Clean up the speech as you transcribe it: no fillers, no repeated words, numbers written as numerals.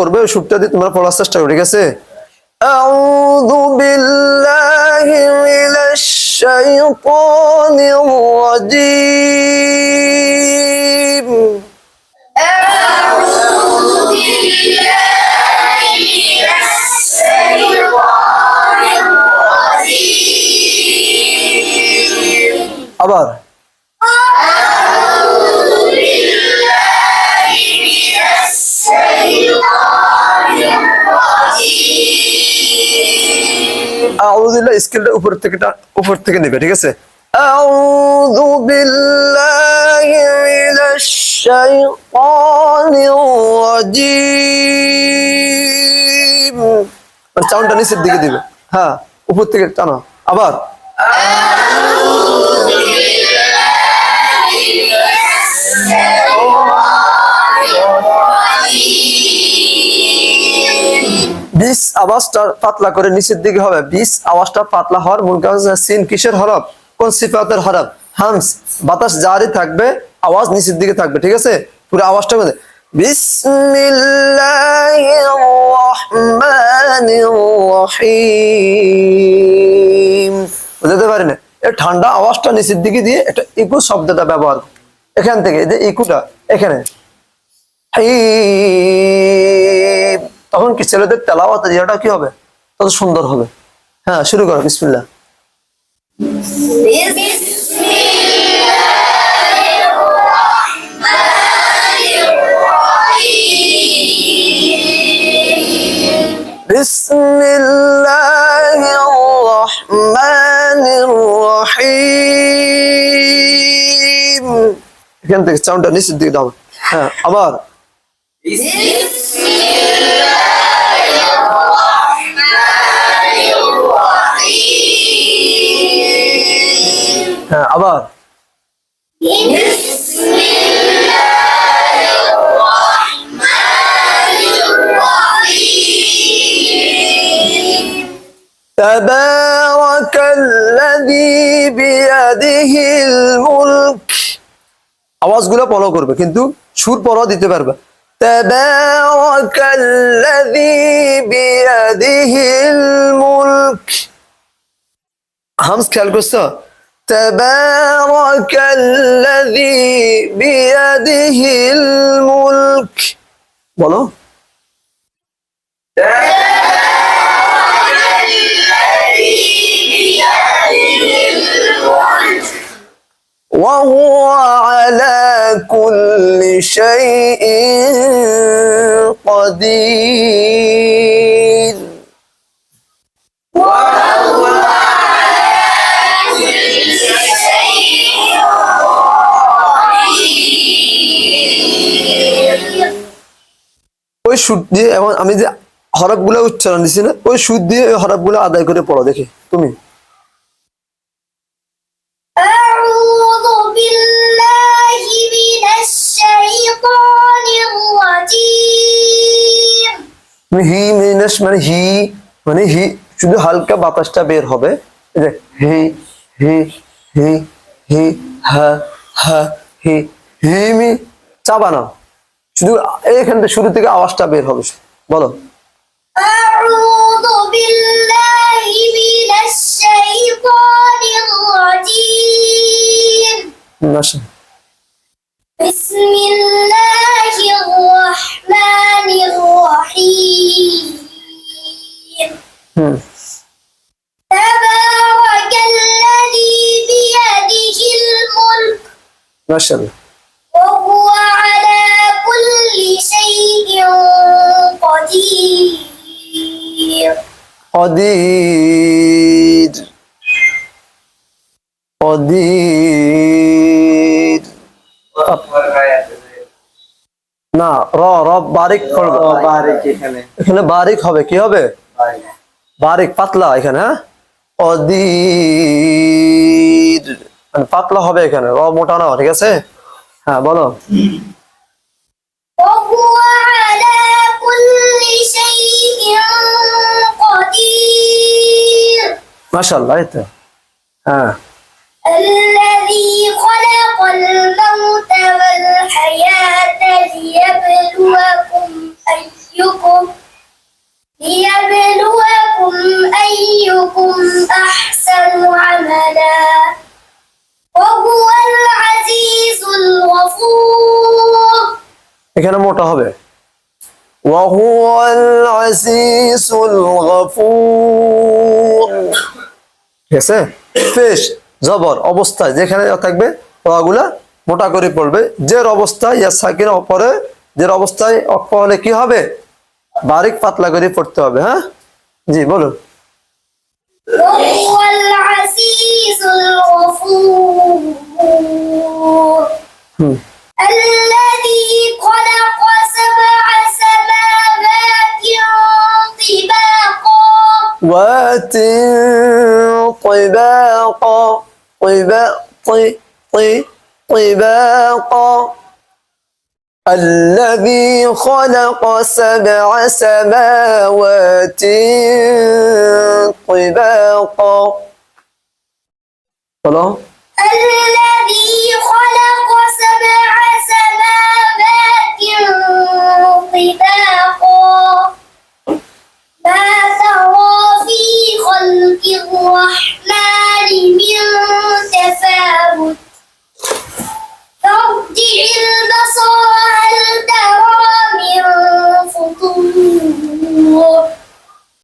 করবে ওই সুরটা দিয়ে তোমরা পড়ার চেষ্টা করো, ঠিক আছে? আউযু বিল্লাহি মিনাশ শাইতানির রাজীম। আবার আউযুবিল্লাহ স্কেলটা উপর থেকে নেবে, ঠিক আছে? আউযু বিল্লাহি মিনাশ শাইতানির রাজীম। সাউন্ডটা নিচের দিকে দিবে, হ্যাঁ উপর থেকে টানো। আবার বিশ আওয়াজটা পাতলা করে নিচের দিকে হবে। বিশ আওয়াজটা পাতলা হওয়ার মূল কারণ সিন কিসের হরফ? কোন সিফাতের হরফ? হামস। বাতাস জারি থাকবে, আওয়াজ নিচের দিকে থাকবে, ঠিক আছে? পুরো আওয়াজটা করে বিসমিল্লাহির রহমানির রহিম। বুঝতে পারি না, এই ঠান্ডা আওয়াজটা নিচের দিকে দিয়ে একটা ইকো শব্দটা ব্যবহার এখান থেকে, এই যে ইকোটা এখানে, তখন কি ছেলেদের তেলাওয়াতের ইয়েটা কি হবে? তত সুন্দর হবে। হ্যাঁ শুরু করো, বিসমিল্লাহ। বিসমিল্লাহির রহমানির রহিম। এখান থেকে সাউন্ডটা নিচের দিকে দাও। হ্যাঁ আবার হ্যাঁ আবার তাবারাকাল্লাযী বিয়াদিহিল মুলক। আওয়াজগুলো ফলো করবে কিন্তু সুর পরও দিতে পারবে। তাবারাকাল্লাযী বিয়াদিহিল মুলক। হামস খেয়াল করছো? তাবারাকাল্লাযী বিয়াদিহিল মুলক। বলো وهو على كل شيء قدير। وهو على كل شيء قدير। ওই সুর দিয়ে এখন আমি যে হরফগুলো উচ্চারণ দিছি না, ওই সুর দিয়ে ওই হরফগুলো আদায় করে পড়ো দেখি তুমি। হি মিনাস মানে হি, মানে হি শুধু হালকা বাতাসটা বের হবে। হি হি হি হি হা হা হি হিমি চাবা না, শুধু এইখান থেকে শুরু থেকে আওয়াজটা বের হবে। বলো আউযু বিল্লাহি মিনাশ শাইতানির রাজীম। বিসমিল্লাহির রহমানির রহিম। তাবারাকাল্লাযী বিয়াদিহিল মুলক। মাশাআল্লাহ। ওয়া হুয়া আলা কুল্লি শাইইন قدير। قدير قدير না র বারিক করবে, এখানে বারিক হবে, কি হবে? বারিক পাতলা এখানে। হ্যাঁ কদির মানে পাতলা হবে এখানে, র মোটা না, ঠিক আছে? হ্যাঁ বলো মাশাআল্লাহ। এই তো হ্যাঁ الذي خلق الموت والحياة ليبلوكم ليبلوكم أيكم أحسن عملا وهو العزيز الغفور এখানে মোটা হবে وهو العزيز الغفور ঠিক আছে পেশ জবর অবস্থায় যেখানে থাকবে ওগুলা মোটা করে পড়বে জের অবস্থায় ইয়া সাকিনের উপরে জের অবস্থায় অক্ষ হলে কি হবে বারিক পাতলা করে পড়তে হবে হ্যাঁ জি বলুন وهو العزيز الغفور الذي خلق سبع سماوات طباقا وات طباقا طباقا الذي خلق سبع سماوات طباقا خلاص الذي خلق سبع سماوات طباقا ما ترى في خلق الرحمن من تفاوت فارجع البصر هل ترى من فطور